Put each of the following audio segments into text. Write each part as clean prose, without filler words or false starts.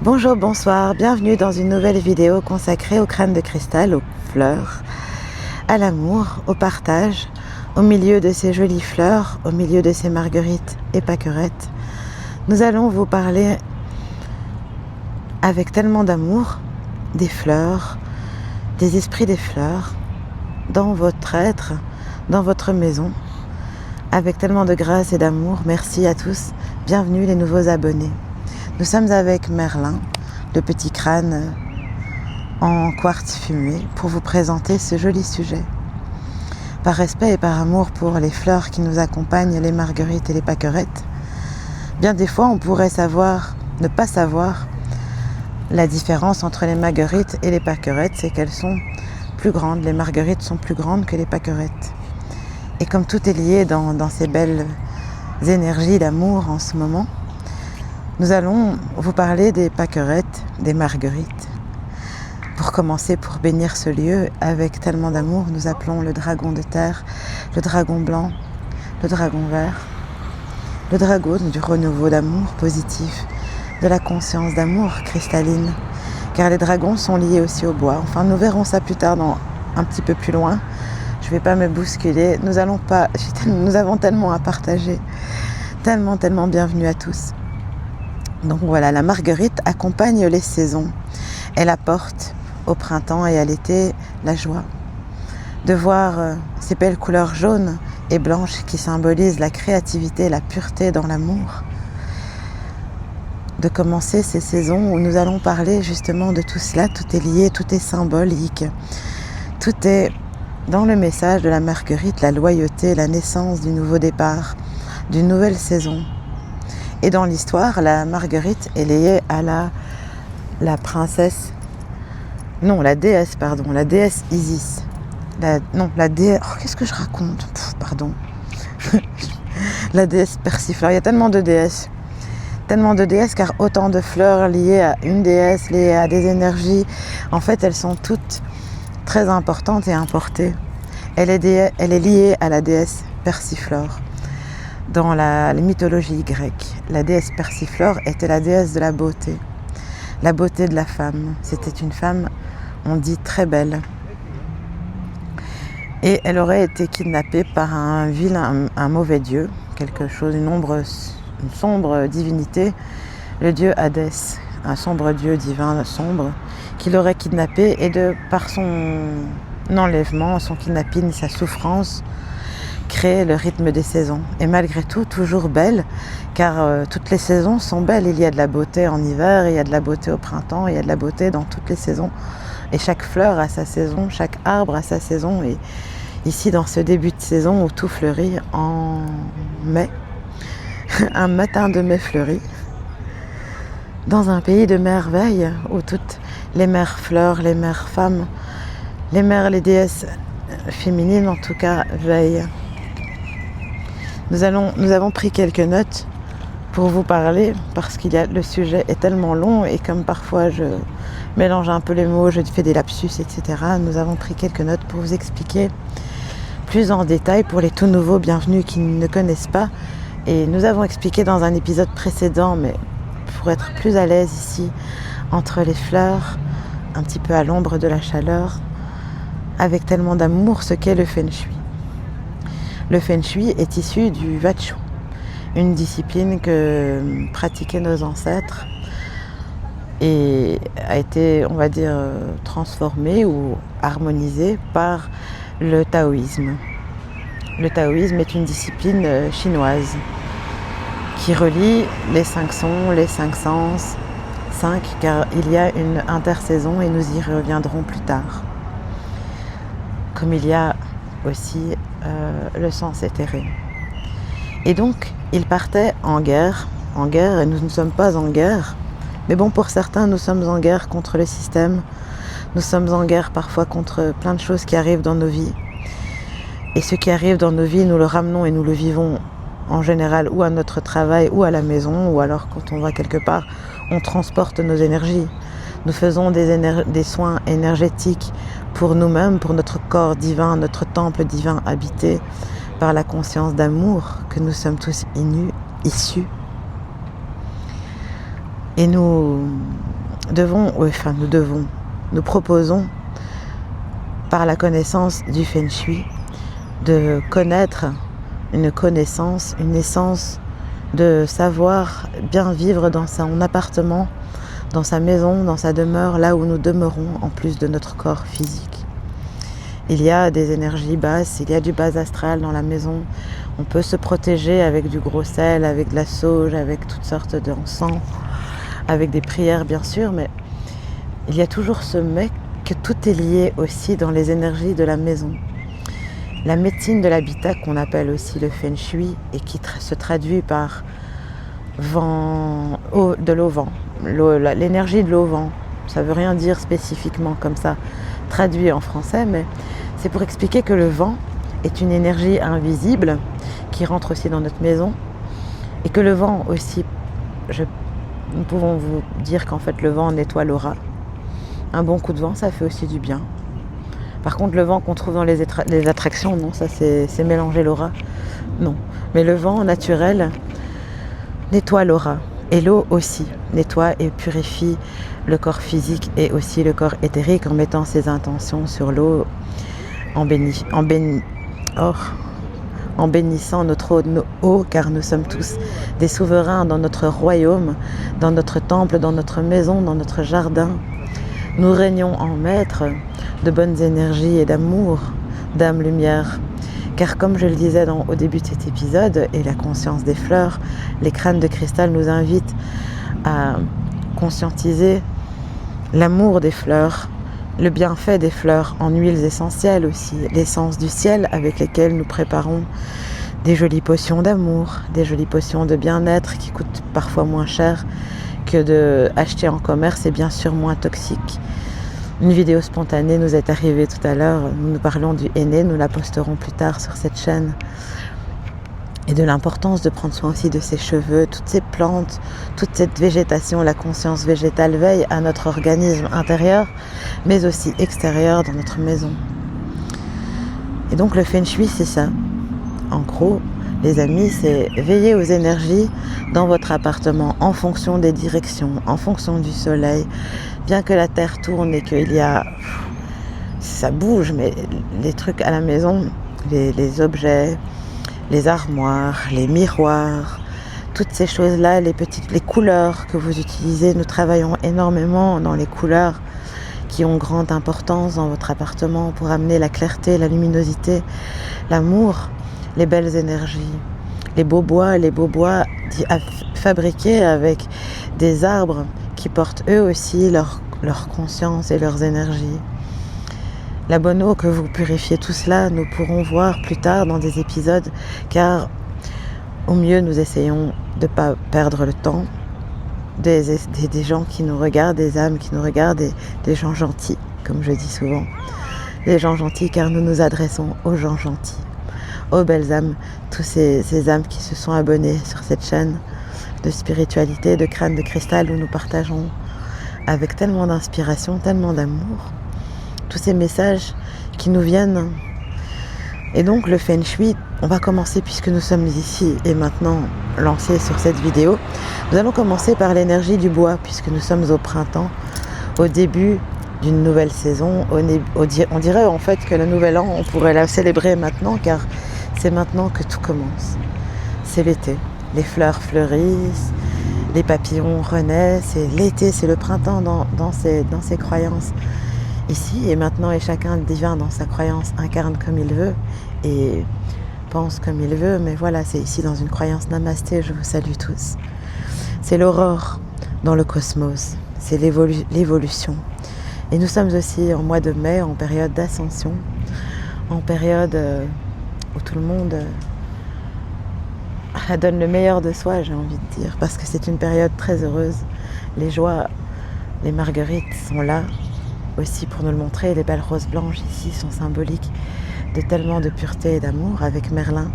Bonjour, bonsoir, bienvenue dans une nouvelle vidéo consacrée au crâne de cristal, aux fleurs, à l'amour, au partage, au milieu de ces jolies fleurs, au milieu de ces marguerites et pâquerettes. Nous allons vous parler avec tellement d'amour des fleurs, des esprits des fleurs, dans votre être, dans votre maison, avec tellement de grâce et d'amour. Merci à tous, bienvenue les nouveaux abonnés. Nous sommes avec Merlin, le petit crâne en quartz fumé, pour vous présenter ce joli sujet. Par respect et par amour pour les fleurs qui nous accompagnent, les marguerites et les pâquerettes, bien des fois on pourrait ne pas savoir la différence entre les marguerites et les pâquerettes, c'est qu'elles sont plus grandes. Les marguerites sont plus grandes que les pâquerettes. Et comme tout est lié dans ces belles énergies d'amour en ce moment, nous allons vous parler des pâquerettes, des marguerites. Pour commencer, pour bénir ce lieu avec tellement d'amour, nous appelons le dragon de terre, le dragon blanc, le dragon vert, le dragon du renouveau d'amour positif, de la conscience d'amour cristalline, car les dragons sont liés aussi au bois. Enfin, nous verrons ça plus tard, un petit peu plus loin. Je ne vais pas me bousculer, nous avons tellement à partager, tellement bienvenue à tous. Donc voilà, la marguerite accompagne les saisons. Elle apporte au printemps et à l'été la joie de voir ces belles couleurs jaunes et blanches qui symbolisent la créativité, la pureté dans l'amour. De commencer ces saisons où nous allons parler justement de tout cela, tout est lié, tout est symbolique. Tout est dans le message de la marguerite, la loyauté, la naissance du nouveau départ, d'une nouvelle saison. Et dans l'histoire, la marguerite est liée à la princesse, non, la déesse Isis. La déesse, qu'est-ce que je raconte ? Pardon. La déesse Persifleur. Il y a tellement de déesses car autant de fleurs liées à une déesse, liées à des énergies, en fait elles sont toutes très importantes et importées. Elle est liée à la déesse Persiflore. Dans la mythologie grecque, la déesse Persiflore était la déesse de la beauté de la femme. C'était une femme, on dit, très belle. Et elle aurait été kidnappée par un mauvais dieu, une sombre divinité, le dieu Hadès, un sombre dieu divin sombre, qui l'aurait kidnappée et par son enlèvement, son kidnapping, sa souffrance, créer le rythme des saisons. Et malgré tout, toujours belle, car toutes les saisons sont belles. Il y a de la beauté en hiver, il y a de la beauté au printemps, il y a de la beauté dans toutes les saisons. Et chaque fleur a sa saison, chaque arbre a sa saison. Et ici, dans ce début de saison où tout fleurit en mai, un matin de mai fleuri, dans un pays de merveilles où toutes les mères fleurs, les mères femmes, les déesses féminines en tout cas veillent. Nous avons pris quelques notes pour vous parler parce le sujet est tellement long et comme parfois je mélange un peu les mots, je fais des lapsus, etc. Nous avons pris quelques notes pour vous expliquer plus en détail pour les tout nouveaux bienvenus qui ne connaissent pas. Et nous avons expliqué dans un épisode précédent, mais pour être plus à l'aise ici, entre les fleurs, un petit peu à l'ombre de la chaleur, avec tellement d'amour, ce qu'est le Feng Shui. Le Feng Shui est issu du Vachu, une discipline que pratiquaient nos ancêtres et a été, on va dire, transformée ou harmonisée par le taoïsme. Le taoïsme est une discipline chinoise qui relie les 5 sons, les 5 sens, 5 car il y a une intersaison et nous y reviendrons plus tard. Comme il y a aussi le sens éthéré. Et donc, ils partaient en guerre, et nous ne sommes pas en guerre, mais bon, pour certains, nous sommes en guerre contre le système, nous sommes en guerre parfois contre plein de choses qui arrivent dans nos vies. Et ce qui arrive dans nos vies, nous le ramenons et nous le vivons en général ou à notre travail ou à la maison, ou alors quand on va quelque part, on transporte nos énergies. Nous faisons des soins énergétiques pour nous-mêmes, pour notre corps divin, notre temple divin habité par la conscience d'amour que nous sommes tous issus. Et nous nous proposons par la connaissance du Feng Shui de connaître une essence de savoir bien vivre dans son appartement, dans sa maison, dans sa demeure, là où nous demeurons en plus de notre corps physique. Il y a des énergies basses, il y a du bas astral dans la maison. On peut se protéger avec du gros sel, avec de la sauge, avec toutes sortes d'encens, avec des prières bien sûr, mais il y a toujours ce mais que tout est lié aussi dans les énergies de la maison. La médecine de l'habitat qu'on appelle aussi le Feng Shui et qui se traduit par de l'auvent, l'énergie de l'auvent. Ça veut rien dire spécifiquement comme ça, traduit en français, mais c'est pour expliquer que le vent est une énergie invisible qui rentre aussi dans notre maison et que le vent aussi, nous pouvons vous dire qu'en fait le vent nettoie l'aura. Un bon coup de vent, ça fait aussi du bien. Par contre, le vent qu'on trouve dans les attractions, non, ça c'est mélanger l'aura. Non. Mais le vent naturel nettoie l'aura. Et l'eau aussi nettoie et purifie le corps physique et aussi le corps éthérique en mettant ses intentions sur l'eau, en bénissant notre eau, car nous sommes tous des souverains dans notre royaume, dans notre temple, dans notre maison, dans notre jardin. Nous régnons en maître de bonnes énergies et d'amour, d'âme lumière. Car comme je le disais au début de cet épisode, et la conscience des fleurs, les crânes de cristal nous invitent à conscientiser l'amour des fleurs, le bienfait des fleurs en huiles essentielles aussi, l'essence du ciel avec lesquelles nous préparons des jolies potions d'amour, des jolies potions de bien-être qui coûtent parfois moins cher que de acheter en commerce et bien sûr moins toxique. Une vidéo spontanée nous est arrivée tout à l'heure, nous parlons du henné, nous la posterons plus tard sur cette chaîne. Et de l'importance de prendre soin aussi de ses cheveux, toutes ces plantes, toute cette végétation, la conscience végétale veille à notre organisme intérieur, mais aussi extérieur dans notre maison. Et donc le Feng Shui, c'est ça. En gros, les amis, c'est veiller aux énergies dans votre appartement en fonction des directions, en fonction du soleil. Bien que la terre tourne et qu'il y a... ça bouge, mais les trucs à la maison, les objets, les armoires, les miroirs, toutes ces choses-là, les couleurs que vous utilisez, nous travaillons énormément dans les couleurs qui ont grande importance dans votre appartement pour amener la clarté, la luminosité, l'amour, les belles énergies, les beaux bois fabriqués avec des arbres qui portent eux aussi leur conscience et leurs énergies. La bonne eau que vous purifiez tout cela, nous pourrons voir plus tard dans des épisodes, car au mieux nous essayons de ne pas perdre le temps des gens qui nous regardent, des âmes qui nous regardent, des gens gentils, comme je dis souvent. Des gens gentils car nous nous adressons aux gens gentils, aux belles âmes, tous ces âmes qui se sont abonnées sur cette chaîne de spiritualité, de crâne de cristal où nous partageons avec tellement d'inspiration, tellement d'amour, tous ces messages qui nous viennent. Et donc le Feng Shui, on va commencer puisque nous sommes ici et maintenant lancés sur cette vidéo. Nous allons commencer par l'énergie du bois puisque nous sommes au printemps, au début d'une nouvelle saison. On dirait en fait que le nouvel an, on pourrait la célébrer maintenant car c'est maintenant que tout commence. C'est l'été, les fleurs fleurissent, les papillons renaissent et l'été c'est le printemps dans ses croyances. Ici et maintenant, et chacun le divin dans sa croyance incarne comme il veut et pense comme il veut, mais voilà, c'est ici dans une croyance namasté, je vous salue tous. C'est l'aurore dans le cosmos, c'est l'évolution. Et nous sommes aussi en mois de mai, en période d'ascension, en période où tout le monde donne le meilleur de soi, j'ai envie de dire, parce que c'est une période très heureuse. Les joies, les marguerites sont là, aussi pour nous le montrer, les belles roses blanches ici sont symboliques de tellement de pureté et d'amour avec Merlin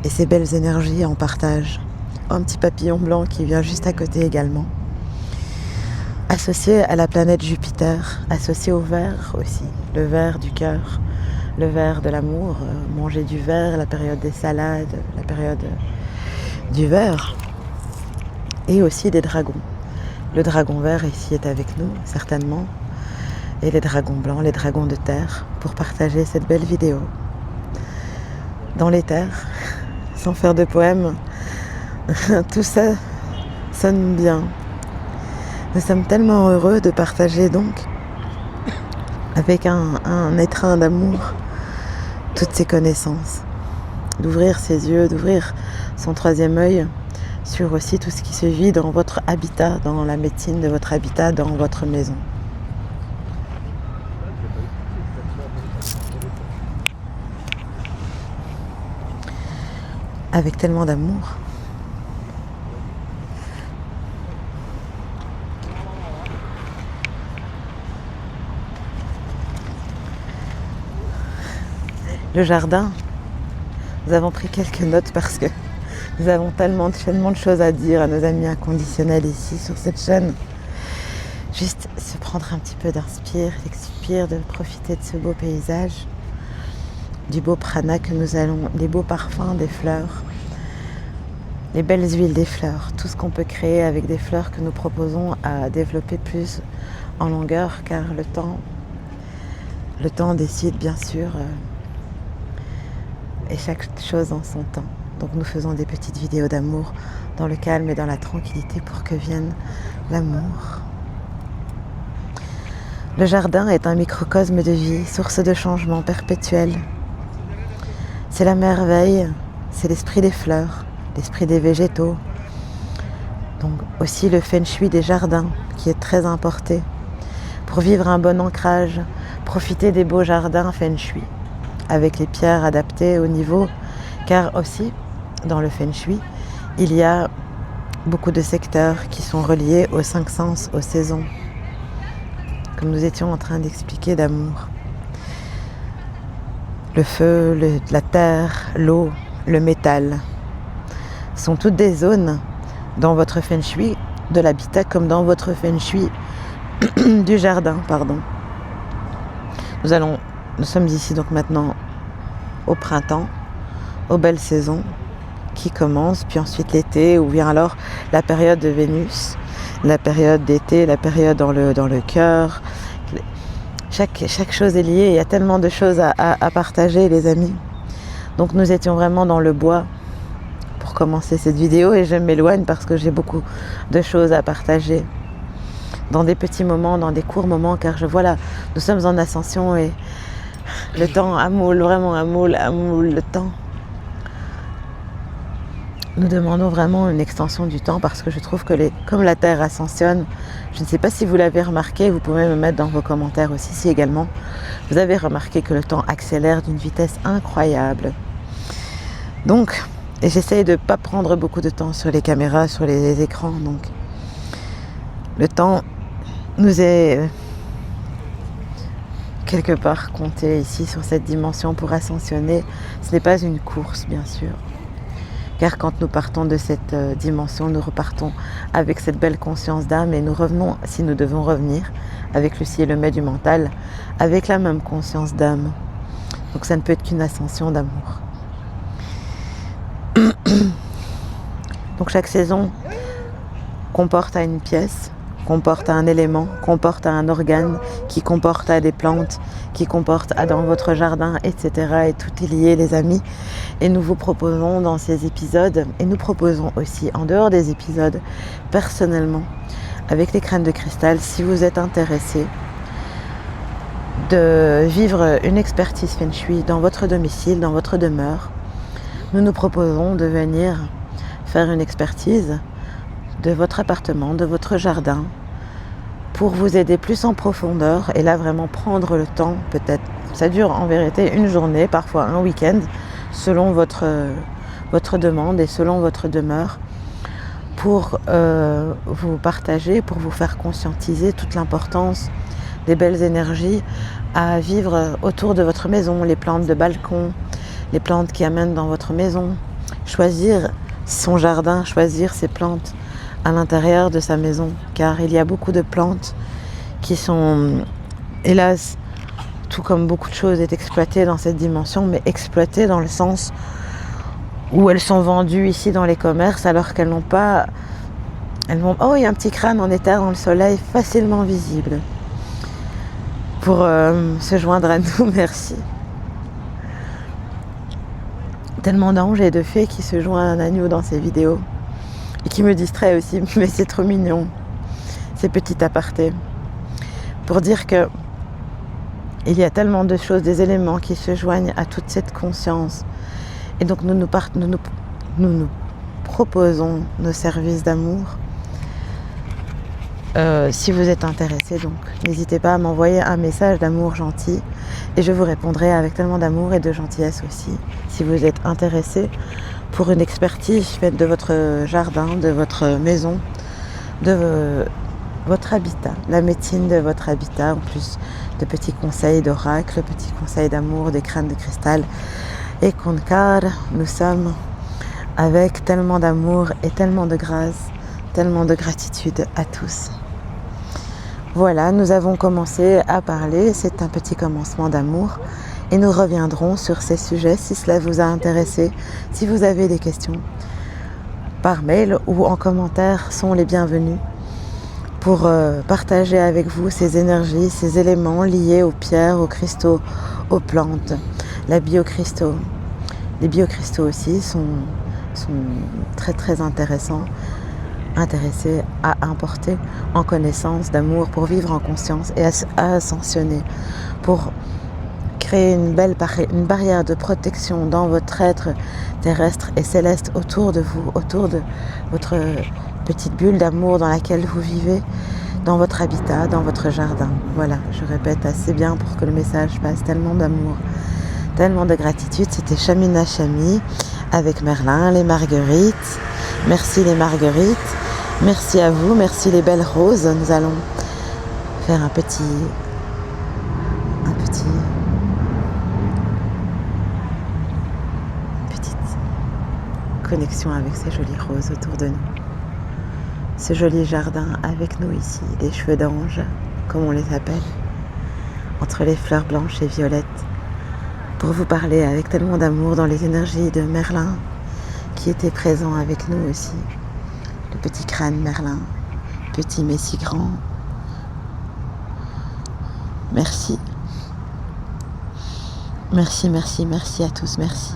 et ses belles énergies en partage. Un petit papillon blanc qui vient juste à côté également. Associé à la planète Jupiter, associé au vert aussi, le vert du cœur, le vert de l'amour, manger du vert, la période des salades, la période du vert et aussi des dragons. Le dragon vert ici est avec nous, certainement. Et les dragons blancs, les dragons de terre, pour partager cette belle vidéo. Dans les terres, sans faire de poème, tout ça sonne bien. Nous sommes tellement heureux de partager donc, avec un étreint d'amour, toutes ces connaissances. D'ouvrir ses yeux, d'ouvrir son troisième œil sur aussi tout ce qui se vit dans votre habitat, dans la médecine de votre habitat, dans votre maison. Avec tellement d'amour. Le jardin, nous avons pris quelques notes parce que nous avons tellement de choses à dire à nos amis inconditionnels ici sur cette chaîne. Juste se prendre un petit peu d'expire, de profiter de ce beau paysage, du beau prana que nous allons, les beaux parfums des fleurs, les belles huiles des fleurs, tout ce qu'on peut créer avec des fleurs que nous proposons à développer plus en longueur, car le temps décide bien sûr, et chaque chose en son temps. Donc nous faisons des petites vidéos d'amour dans le calme et dans la tranquillité pour que vienne l'amour. Le jardin est un microcosme de vie, source de changement perpétuel. C'est la merveille, c'est l'esprit des fleurs, l'esprit des végétaux. Donc aussi le feng shui des jardins qui est très importé. Pour vivre un bon ancrage, profiter des beaux jardins feng shui avec les pierres adaptées au niveau, car aussi dans le feng shui, il y a beaucoup de secteurs qui sont reliés aux 5 sens, aux saisons, comme nous étions en train d'expliquer d'amour. Le feu, la terre, l'eau, le métal sont toutes des zones dans votre feng shui de l'habitat comme dans votre feng shui du jardin, pardon. Nous sommes ici donc maintenant au printemps, aux belles saisons qui commencent, puis ensuite l'été, ou bien alors la période de Vénus, la période d'été, la période dans le cœur. Chaque chose est liée, il y a tellement de choses à partager, les amis. Donc nous étions vraiment dans le bois pour commencer cette vidéo et je m'éloigne parce que j'ai beaucoup de choses à partager. Dans des petits moments, dans des courts moments, car voilà, nous sommes en ascension et le temps amoule, vraiment amoule le temps. Nous demandons vraiment une extension du temps parce que je trouve que comme la Terre ascensionne, je ne sais pas si vous l'avez remarqué, vous pouvez me mettre dans vos commentaires aussi si également vous avez remarqué que le temps accélère d'une vitesse incroyable. Donc, et j'essaye de ne pas prendre beaucoup de temps sur les caméras, sur les écrans, donc le temps nous est quelque part compté ici sur cette dimension pour ascensionner. Ce n'est pas une course, bien sûr. Car quand nous partons de cette dimension, nous repartons avec cette belle conscience d'âme et nous revenons, si nous devons revenir, avec le si et le mais du mental, avec la même conscience d'âme. Donc ça ne peut être qu'une ascension d'amour. Donc chaque saison comporte à une pièce, comporte à un élément, comporte à un organe, qui comporte à des plantes, qui comporte à dans votre jardin, etc. Et tout est lié, les amis. Et nous vous proposons dans ces épisodes, et nous proposons aussi en dehors des épisodes, personnellement, avec les crânes de cristal, si vous êtes intéressé de vivre une expertise feng shui dans votre domicile, dans votre demeure, nous proposons de venir faire une expertise de votre appartement, de votre jardin, pour vous aider plus en profondeur et là vraiment prendre le temps, peut-être, ça dure en vérité une journée, parfois un week-end, selon votre demande et selon votre demeure, pour vous partager, pour vous faire conscientiser toute l'importance des belles énergies à vivre autour de votre maison, les plantes de balcon, les plantes qui amènent dans votre maison, choisir son jardin, choisir ses plantes à l'intérieur de sa maison, car il y a beaucoup de plantes qui sont, hélas, tout comme beaucoup de choses est exploitée dans cette dimension, mais exploitée dans le sens où elles sont vendues ici dans les commerces alors qu'elles n'ont pas Elles vont... Oh, il y a un petit crâne en état dans le soleil, facilement visible. Pour se joindre à nous, merci. Tellement d'anges et de fées qui se joignent à un agneau dans ces vidéos. Et qui me distrait aussi, mais c'est trop mignon. Ces petits apartés. Pour dire que il y a tellement de choses, des éléments qui se joignent à toute cette conscience. Et donc nous nous proposons nos services d'amour. Si vous êtes intéressé, donc n'hésitez pas à m'envoyer un message d'amour gentil et je vous répondrai avec tellement d'amour et de gentillesse aussi. Si vous êtes intéressé pour une expertise faite de votre jardin, de votre maison, de votre habitat, la médecine de votre habitat, en plus de petits conseils d'oracle, petits conseils d'amour, des crânes de cristal. Et con cœur, nous sommes avec tellement d'amour et tellement de grâce, tellement de gratitude à tous. Voilà, nous avons commencé à parler, c'est un petit commencement d'amour et nous reviendrons sur ces sujets si cela vous a intéressé, si vous avez des questions par mail ou en commentaire sont les bienvenus pour partager avec vous ces énergies, ces éléments liés aux pierres, aux cristaux, aux plantes, la biocristaux. Les biocristaux aussi sont très très intéressés à importer en connaissance d'amour pour vivre en conscience et à ascensionner, pour créer une barrière de protection dans votre être terrestre et céleste autour de vous, autour de votre petite bulle d'amour dans laquelle vous vivez, dans votre habitat, dans votre jardin. Voilà, je répète assez bien pour que le message passe. Tellement d'amour, tellement de gratitude. C'était Chamina Chami avec Merlin, les marguerites. Merci les marguerites. Merci à vous, merci les belles roses. Nous allons faire une petite connexion avec ces jolies roses autour de nous. Ce joli jardin avec nous ici, les cheveux d'ange, comme on les appelle, entre les fleurs blanches et violettes, pour vous parler avec tellement d'amour dans les énergies de Merlin, qui était présent avec nous aussi. Le petit crâne Merlin, petit mais si grand. Merci. Merci, merci, merci à tous, merci.